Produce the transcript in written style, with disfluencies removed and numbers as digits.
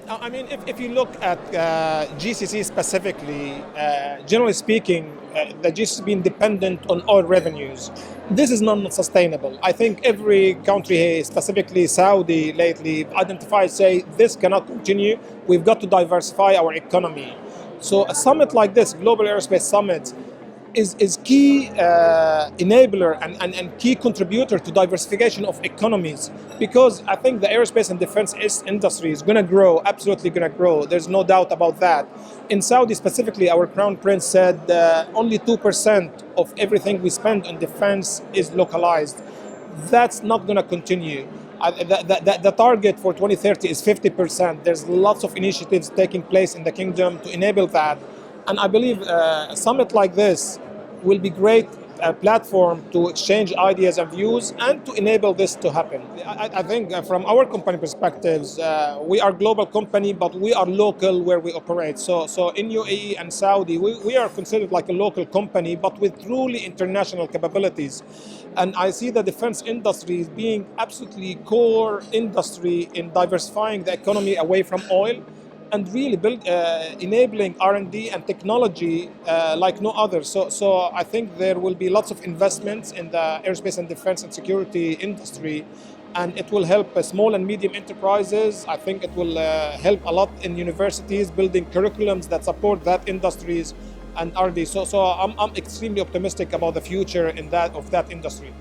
I mean, if you look at GCC specifically, generally speaking, the GCC being dependent on oil revenues, this is not sustainable. I think every country, specifically Saudi lately, identified, say, this cannot continue. We've got to diversify our economy. So a summit like this, Global Aerospace Summit, is key enabler and key contributor to diversification of economies, because I think the aerospace and defense industry is going to grow, absolutely going to grow. There's no doubt about that. In Saudi specifically, our crown prince said only 2% of everything we spend on defense is localized. That's not going to continue. The target for 2030 is 50%. There's lots of initiatives taking place in the kingdom to enable that. And I believe a summit like this will be great platform to exchange ideas and views and to enable this to happen. I think from our company perspectives, we are a global company, but we are local where we operate. So in UAE and Saudi, we are considered like a local company, but with truly international capabilities. And I see the defense industry as being absolutely core industry in diversifying the economy away from oil and really enabling R&D and technology like no other. So I think there will be lots of investments in the aerospace and defense and security industry, and it will help small and medium enterprises. I think it will help a lot in universities, building curriculums that support that industries and R&D. So I'm extremely optimistic about the future of that industry.